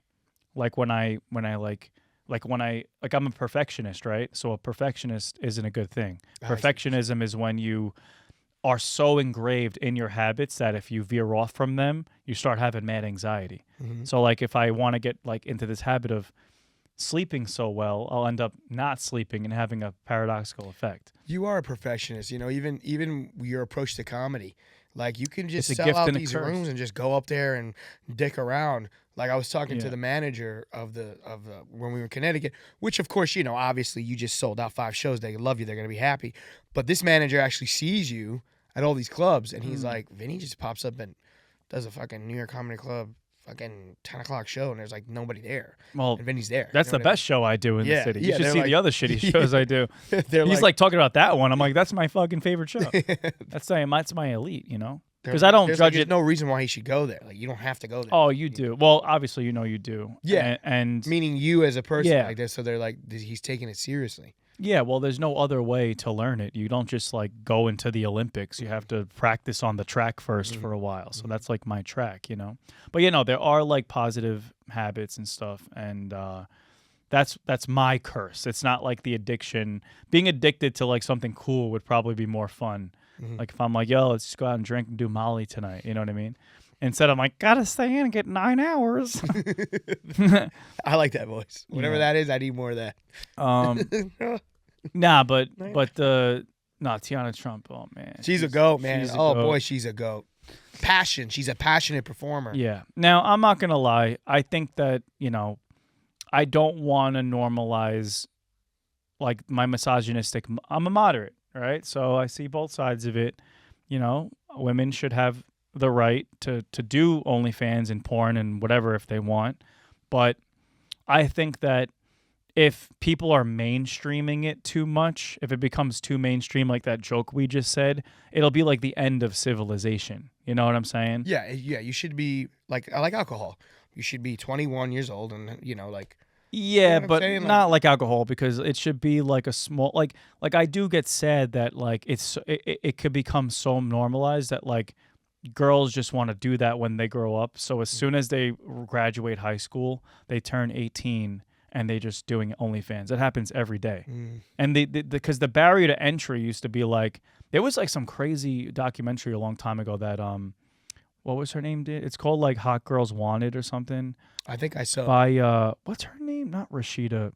Like when I like I'm a perfectionist, right? So a perfectionist isn't a good thing. I see. Perfectionism is when you are so engraved in your habits that if you veer off from them, you start having mad anxiety. Mm-hmm. So like if I want to get like into this habit of sleeping so well, I'll end up not sleeping and having a paradoxical effect. You are a perfectionist, you know, even your approach to comedy. Like you can just It's a sell gift out and a these curse. rooms and just go up there and dick around. Like I was talking to Yeah. the manager of the when we were in Connecticut, which of course, you know, obviously you just sold out 5 shows. They love you. They're going to be happy. But this manager actually sees you at all these clubs and he's like, Vinny just pops up and does a fucking New York Comedy Club fucking 10 o'clock show and there's like nobody there. Well, And Vinny's there. that's You the know what I best show I do in Yeah, the city. yeah, You should they're see like- the other shitty shows I do. mean? They're He's like talking about that one. I'm like, that's my fucking favorite show. That's my elite, you know? Because I don't there's judge there's it. no reason why he should go there. Like you don't have to go there. Oh, you do. Well, obviously, you know you do. Yeah. And Meaning you as a person Yeah. like this. So they're like, he's taking it seriously. yeah, well, there's no other way to learn it. You don't just like go into the Olympics. You have to practice on the track first for a while. So that's like my track, you know. But you know, there are like positive habits and stuff, and that's my curse. It's not like the addiction. Being addicted to like something cool would probably be more fun. Like if I'm like, yo, let's just go out and drink and do Molly tonight. You know what I mean? Instead, I'm like, gotta stay in and get 9 hours. I like that voice. Whatever Yeah. that is, I need more of that. Nah, but Tiana Trump. Oh man, She's a goat, man. she's a Oh goat. boy, she's a goat. Passion. She's a passionate performer. Yeah. Now, I'm not going to lie. I think that, you know, I don't want to normalize like my misogynistic. I'm a moderate, right? So I see both sides of it. You know, women should have the right to do OnlyFans and porn and whatever if they want. But I think that if people are mainstreaming it too much, if it becomes too mainstream, like that joke we just said, it'll be like the end of civilization. You know what I'm saying? Yeah, yeah. You should be like, I like alcohol. You should be 21 years old and, you know, like, Yeah, what I'm but saying? not like alcohol because it should be like a small like I do get sad that like it could become so normalized that like girls just want to do that when they grow up. So as soon as they graduate high school, they turn 18 and they just doing OnlyFans. It happens every day. And because the barrier to entry used to be like there was like some crazy documentary a long time ago that what was her name? It's called like Hot Girls Wanted or something. I think I saw. By what's her name? Not Rashida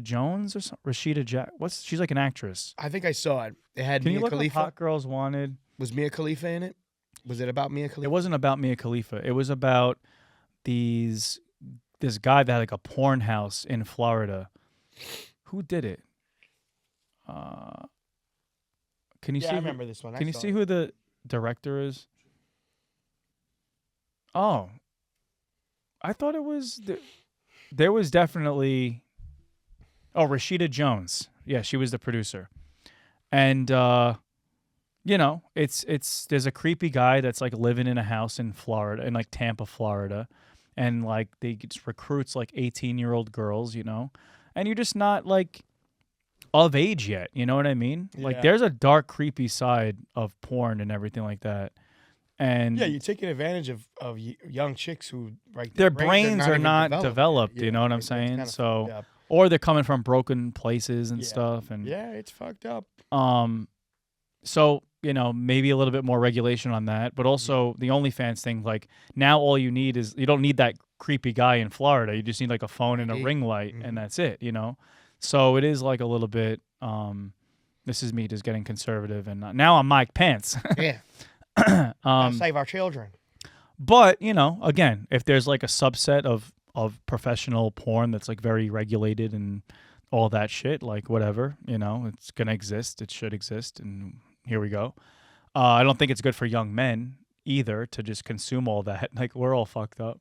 Jones or something. Rashida Jack. She's like an actress. I think I saw it. It had Can you Mia look up Khalifa. Hot Girls Wanted? Was Mia Khalifa in it? Was it about Mia Khalifa? It wasn't about Mia Khalifa. It was about this guy that had like a porn house in Florida. Who did it? Can you Yeah, see? I remember this one. I Can you saw see it. who the director is? Oh, I thought it was. There was definitely. Oh, Rashida Jones. Yeah, she was the producer, and you know, it's there's a creepy guy that's like living in a house in Florida, in like Tampa, Florida, and like they just recruits like 18-year-old girls, you know, and you're just not like of age yet, you know what I mean? Like Yeah. there's a dark, creepy side of porn and everything like that, and Yeah, you're taking advantage of young chicks who, like, their brains are even not yet. developed. Yeah, You know what I'm it's saying? kinda So, fucked up. or they're coming from broken places and Yeah. stuff, and Yeah, it's fucked up. So, you know, maybe a little bit more regulation on that, but also the OnlyFans thing, like now all you need is you don't need that creepy guy in Florida. You just need like a phone and a ID. ring light and that's it, you know? So it is like a little bit This is me just getting conservative, and now I'm Mike Pence. Yeah. Gotta save our children. But again, if there's like a subset of professional porn that's like very regulated and all that shit, like whatever, it's gonna exist. It should exist, and here we go. I don't think it's good for young men either to just consume all that. Like we're all fucked up.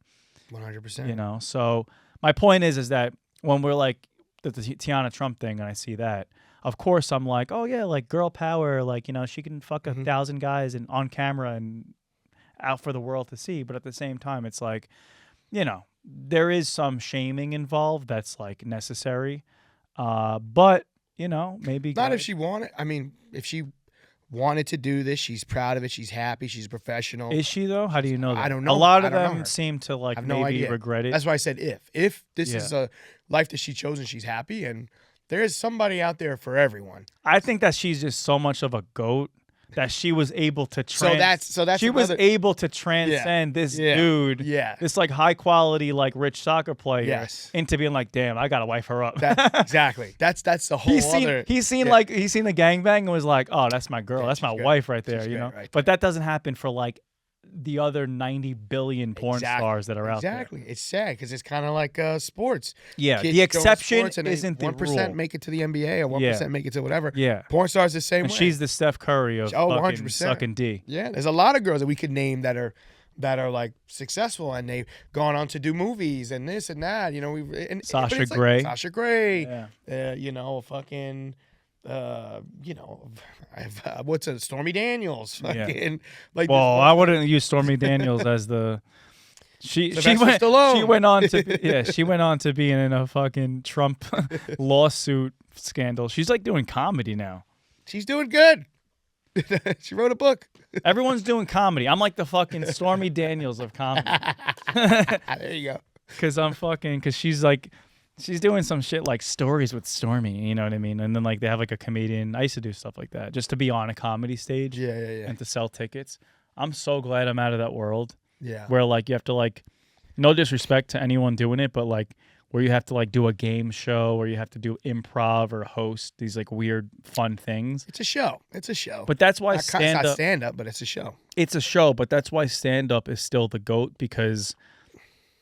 100%. So my point is that when we're like the Tiana Trump thing, and I see that, of course I'm like, oh yeah, like girl power, like she can fuck 1,000 guys and on camera and out for the world to see. But at the same time, it's like, there is some shaming involved that's like necessary. But maybe not guys, if she wanted. I mean, if she wanted to do this, she's proud of it. She's happy. She's a professional. is she though? How do you know that? I don't know. A lot I of don't know them her. seem to like I have no maybe idea. regret it. That's why I said if this is a life that she chose and she's happy, and there is somebody out there for everyone. I think that she's just so much of a goat that she was able to So that's she was another- able to transcend this dude, Yeah. this like high quality like rich soccer player, Yes. into being like, damn, I gotta wife her up. Exactly. That's the whole He's seen other. he's seen yeah. he's seen the gangbang and was like, oh, that's my girl, Yeah, that's my she's great. wife right there, She's you know. great right But that doesn't happen for like the other 90 billion porn Exactly. stars that are out there. Exactly. It's sad because it's kind of like sports. Yeah, Kids the go to exception sports and isn't the 1% rule. make it to the NBA or 1% make it to whatever. Yeah. Porn stars the same And way. she's the Steph Curry of Oh, fucking 100%. sucking D. Yeah, there's a lot of girls that we could name that are like successful and they've gone on to do movies and this and that. Sasha but it's like Grey. Sasha Grey. Yeah. Fucking. What's it? Stormy Daniels. Fucking like. Well, I wouldn't use Stormy Daniels as the. She Sylvester went Stallone. she went on to she went on to being in a fucking Trump lawsuit scandal. She's like doing comedy now. She's doing good. She wrote a book. Everyone's doing comedy. I'm like the fucking Stormy Daniels of comedy. There you go. Cause she's doing some shit like Stories with Stormy, you know what I mean? And then like they have like a comedian. I used to do stuff like that just to be on a comedy stage. Yeah. And to sell tickets. I'm so glad I'm out of that world. Yeah. Where like you have to like, no disrespect to anyone doing it, but like where you have to like do a game show or you have to do improv or host these like weird fun things. It's a show. It's a show. But that's why it's not stand up, but it's a show. it's a show, but that's why stand up is still the GOAT, because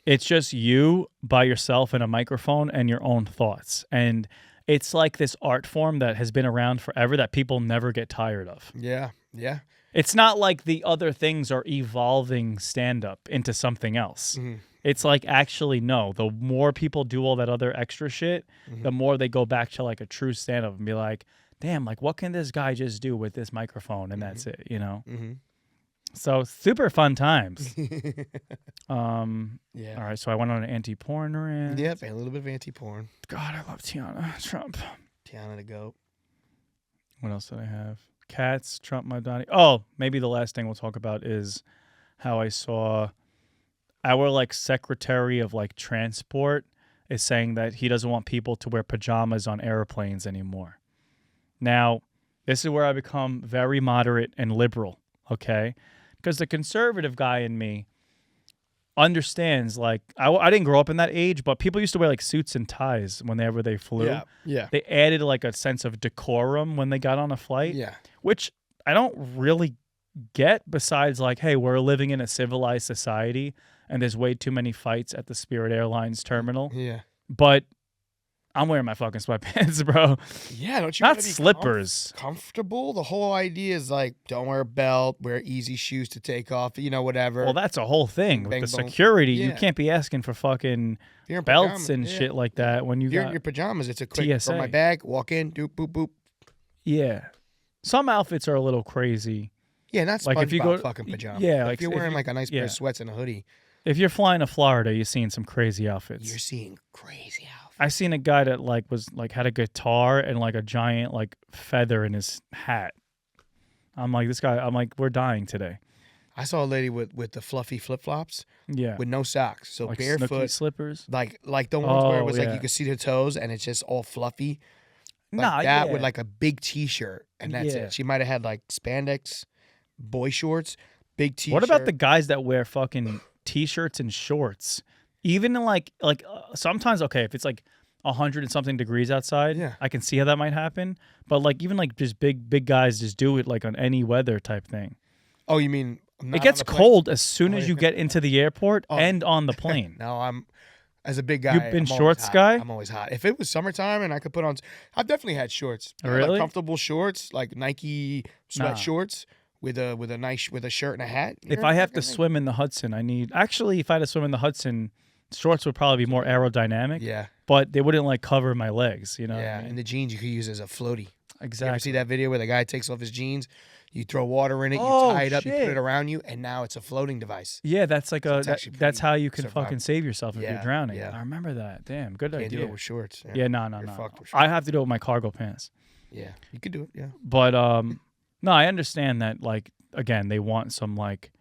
it's just you by yourself and a microphone and your own thoughts. And it's like this art form that has been around forever that people never get tired of. Yeah. Yeah. It's not like the other things are evolving stand-up into something else. Mm-hmm. It's like, actually, no. The more people do all that other extra shit, the more they go back to like a true stand-up and be like, damn, like what can this guy just do with this microphone? And that's it, Mm-hmm. So super fun times. Yeah. All right, so I went on an anti-porn rant. Yep. And a little bit of anti-porn. God, I love Tiana Trump. Tiana the goat. What else did I have? Cats, Trump, Madani. Oh, maybe the last thing we'll talk about is how I saw our like secretary of like transport is saying that he doesn't want people to wear pajamas on airplanes anymore. Now, this is where I become very moderate and liberal, okay? Because the conservative guy in me understands, like, I didn't grow up in that age, but people used to wear like suits and ties whenever they flew. Yeah. Yeah. They added like a sense of decorum when they got on a flight, Yeah. which I don't really get, besides like, hey, we're living in a civilized society and there's way too many fights at the Spirit Airlines terminal. Yeah. But I'm wearing my fucking sweatpants, bro. Yeah. Don't you Not wanna be slippers. comfortable? The whole idea is like, don't wear a belt, wear easy shoes to take off, whatever. Well, that's a whole thing with Bang, the boom. security. You Yeah. can't be asking for fucking If you're in belts pajamas, and yeah. shit like that when you If you're in got your pajamas, it's a quick TSA. from my bag, walk in, doop, boop, boop. yeah. Some outfits are a little crazy. Yeah, not Like, SpongeBob if you go- fucking pajamas. yeah, If like, you're if wearing you- like a nice pair yeah. of sweats and a hoodie, If you're flying to Florida, you're seeing some crazy outfits. you're seeing crazy outfits. I seen a guy that like was like had a guitar and like a giant like feather in his hat. I'm like, this guy. I'm like, we're dying today. I saw a lady with the fluffy flip flops Yeah, with no socks, so like barefoot, Snooki slippers. like the ones where it Oh, was like yeah. you could see the toes and it's just all fluffy. Like Nah, that yeah. with like a big T-shirt, and that's Yeah. it. She might have had like spandex, boy shorts, big T-shirt. What about the guys that wear fucking t-shirts and shorts? Even in like sometimes, okay, if it's like 100 and something degrees outside, Yeah. I can see how that might happen. But like even like just big guys just do it like on any weather type thing. Oh, you mean not It on gets the plane? cold as soon Oh, as yeah. you get into the airport Oh. and on the plane. No, I'm as a big guy. You've been I'm always shorts hot. guy? I'm always hot. If it was summertime and I could put on, I've definitely had shorts. Yeah, Really? like comfortable shorts, like Nike sweat Nah. shorts with a shirt and a hat. You If know, I that have kind to of thing. swim in the Hudson, if I had to swim in the Hudson, shorts would probably be more aerodynamic, Yeah, but they wouldn't like cover my legs. You know? what I yeah, mean? and the jeans you could use as a floaty. You ever Exactly. see that video where the guy takes off his jeans? You throw water in it, you Oh, tie it up, you put shit. it around you, and now it's a floating device. Yeah, that's like it's actually that's pretty how you can survival. fucking save yourself if you're Yeah, drowning. yeah. I remember that. Damn, good Can't do idea. it with shorts. Yeah, no. You're fucked with I have to do it with my cargo pants. Yeah, you could do it. Yeah. But no, I understand that. Like again, they want some like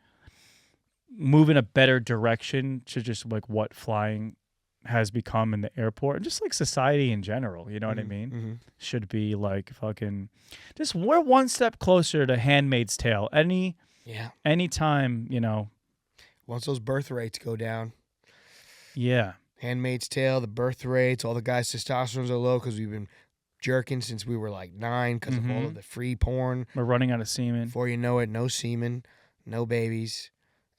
move in a better direction to just like what flying has become in the airport and just like society in general. You know what I mean? Mm-hmm. Should be like fucking just we're one step closer to Handmaid's Tale. Yeah. Anytime, you know. Once those birth rates go down, Yeah. Handmaid's Tale, the birth rates, all the guys' testosterones are low because we've been jerking since we were like 9 because of all of the free porn. We're running out of semen. Before you know it, no semen, no babies.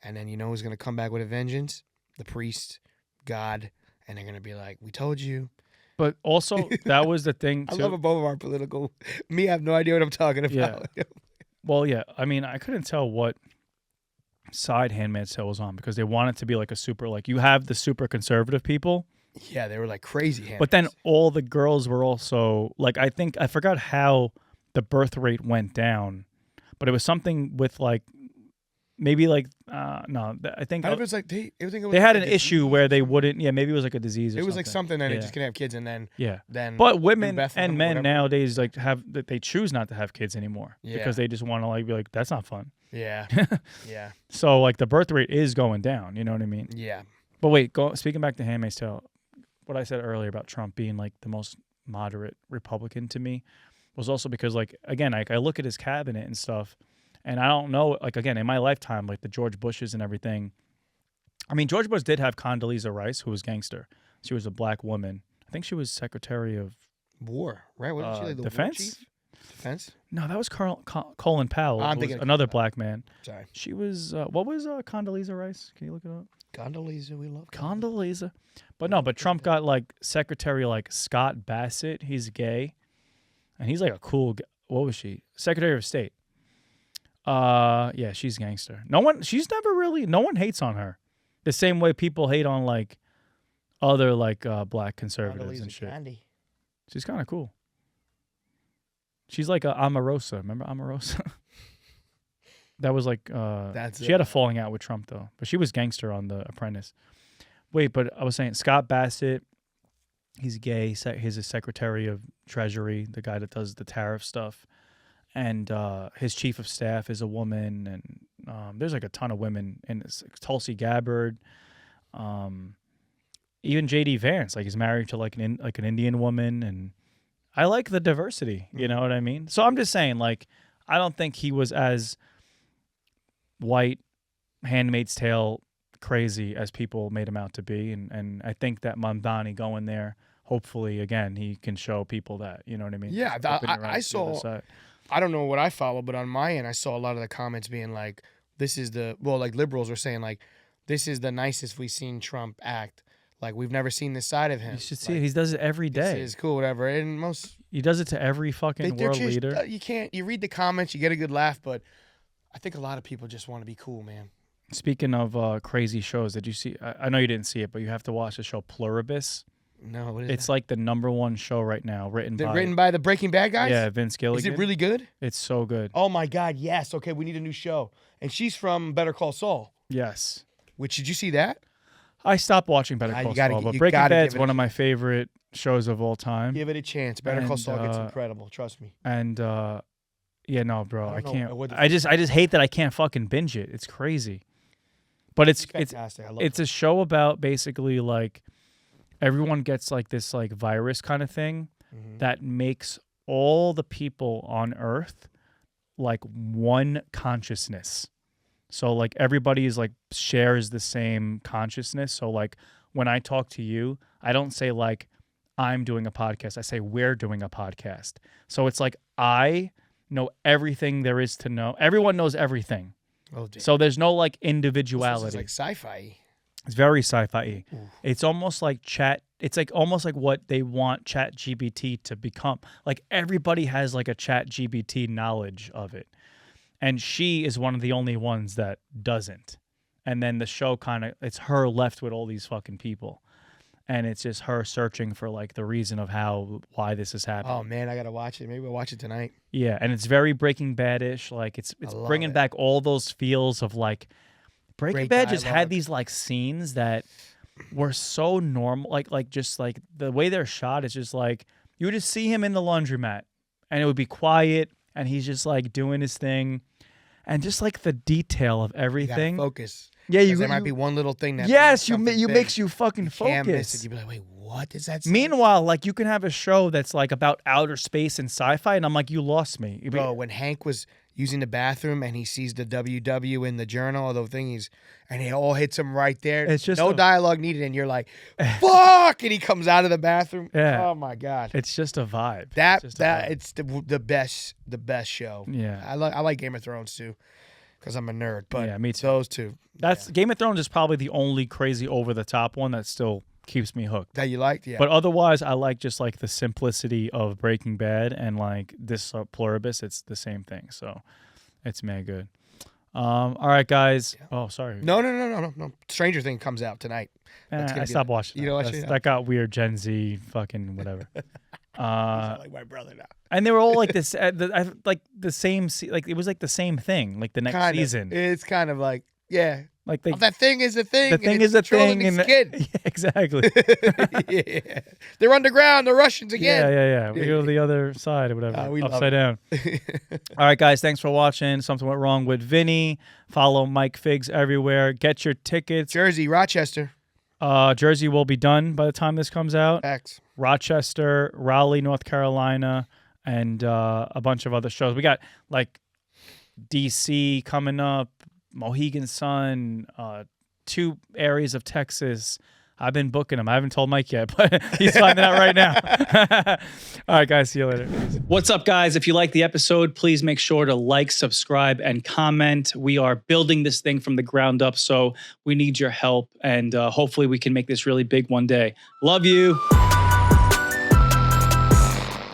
And then you know who's going to come back with a vengeance? The priest, God. And they're going to be like, we told you. But also, that was the thing, I too. love both of our political. Me, I have no idea what I'm talking about. Yeah. Well, yeah. I mean, I couldn't tell what side Handmaid's Tale was on because they wanted to be like a super, like, you have the super conservative people. Yeah, they were like crazy. But then all the girls were also, like, I forgot how the birth rate went down, but it was something with, like, maybe like, no, I think it was like they they had an issue where they wouldn't, maybe it was like a disease or It was something. like something that they Yeah. just couldn't have kids, and then Yeah. then. But women Bethlehem and or men whatever. nowadays like they choose not to have kids anymore Yeah. because they just want to like be like that's not fun. Yeah, yeah, So like the birth rate is going down. You know what I mean? yeah. But wait, speaking back to Handmaid's Tale, what I said earlier about Trump being like the most moderate Republican to me was also because like again I look at his cabinet and stuff, and I don't know like again in my lifetime like the George Bushes and everything. I mean George Bush did have Condoleezza Rice, who was gangster. She was a black woman. I think she was Secretary of War, right? What did she like? The Defense? War chief? Defense. No, that was Colin Powell. I'm who was thinking of another Colin Powell. black man. Sorry, She was what was Condoleezza Rice? Can you look it up? Condoleezza. We love Condoleezza. But no, but Trump got like Secretary like Scott Bassett. He's gay, and he's like a cool. What was she? Secretary of State. Yeah, she's gangster. No one hates on her. The same way people hate on like other like black conservatives and Condoleezza shit. Candy. She's kind of cool. She's like a Omarosa. Remember Omarosa? That was like she had a falling out with Trump though, but she was gangster on The Apprentice. Wait, but I was saying Scott Bassett, he's gay. He's a Secretary of Treasury, the guy that does the tariff stuff, and his chief of staff is a woman, and there's like a ton of women. And it's Tulsi Gabbard, even J.D. Vance, like he's married to like an Indian woman, and I like the diversity. You know what I mean? So I'm just saying, like, I don't think he was as white, Handmaid's Tale crazy as people made him out to be, and I think that Mamdani going there, hopefully again he can show people that, you know what I mean? Yeah, Flipping around I to the other saw. side. I don't know what I follow, but on my end, I saw a lot of the comments being like, "This is like liberals were saying like, this is the nicest we've seen Trump act. Like we've never seen this side of him. You should see like, it. He does it every This day. is cool, whatever." And most He does it to every fucking they're world just, leader. you read the comments, you get a good laugh, but I think a lot of people just want to be cool, man. Speaking of crazy shows, did you see? I know you didn't see it, but you have to watch the show Pluribus. No, what is It's that? like the #1 show right now, written Written by the Breaking Bad guys. yeah, Vince Gilligan. Is it really good? It's so good. Oh my God, yes. Okay, we need a new show. And she's from Better Call Saul. Yes. Which did you see that? I stopped watching Better You Call gotta Saul, gi- but you Breaking gotta Bad's give it one a of my favorite shows of all time. Give it a chance. Better Call And, Saul gets incredible. Trust me. And yeah, no, bro, I I don't know can't. what the I just hate that I can't fucking binge it. It's crazy. But it's Fantastic. I love it's a show about basically like everyone gets like this like virus kind of thing that makes all the people on Earth like one consciousness. So like everybody is like shares the same consciousness. So like when I talk to you, I don't say like I'm doing a podcast. I say we're doing a podcast. So it's like I know everything there is to know. Everyone knows everything. Oh, damn. So there's no like This individuality. is like sci-fi. It's very sci-fi. It's almost like it's like almost like what they want Chat GBT to become. Like everybody has like a Chat GBT knowledge of it. And she is one of the only ones that doesn't. And then the show it's her left with all these fucking people. And it's just her searching for like the reason of why this is happening. Oh man, I gotta watch it. Maybe we'll watch it tonight. Yeah, and it's very Breaking Bad-ish. Like it's love bringing it. back all those feels of like Breaking Great Bad just had dialogue. these like scenes that were so normal. Like just like the way they're shot is just like you would just see him in the laundromat, and it would be quiet, and he's just like doing his thing, and just like the detail of You gotta everything. focus. Yeah, 'Cause there might be one little thing that. Yes, means something big. makes you fucking You can't miss it. focus. You'd be like, wait, what does that say? Meanwhile, like you can have a show that's like about outer space and sci-fi, and I'm like, you lost me. Bro, when Hank was using the bathroom and he sees the WW in the journal or the thingies, and it all hits him right there. It's just no a- dialogue needed, and you're like, fuck! And he comes out of the bathroom. Yeah. Oh my god. It's just a vibe. That It's just a vibe. it's the best show. Yeah. I like Game of Thrones too, because I'm a nerd. But Yeah, me too. Those two. That's Game of Thrones is probably the only crazy over the top one that still keeps me hooked. That you liked, yeah. But otherwise, I like just like the simplicity of Breaking Bad and like this Pluribus. It's the same thing, so it's mad good. All right, guys. Oh, sorry. No. Stranger Thing comes out tonight. That's gonna I be stopped the- watching. you that. don't watch That's- it? That got weird. Gen Z, fucking whatever. Like my brother now. And they were all like this, like the same. Like it was like the same thing. Like the next Kind season. of. It's kind of like yeah. Like they. Oh, that thing is a thing. The and thing it's is a controlling thing, this and kid. yeah, exactly. Yeah. They're underground. They're Russians again. Yeah. We go to the other side or whatever. we love Upside down. All right, guys. Thanks for watching. Something went wrong with Vinny. Follow Mike Figs everywhere. Get your tickets. Jersey, Rochester. Jersey will be done by the time this comes out. X. Rochester, Raleigh, North Carolina, and a bunch of other shows. We got like DC coming up, Mohegan Sun, 2 areas of Texas. I've been booking them. I haven't told Mike yet, but he's finding out right now. All right, guys. See you later. What's up, guys? If you like the episode, please make sure to like, subscribe, and comment. We are building this thing from the ground up, so we need your help, and hopefully we can make this really big one day. Love you.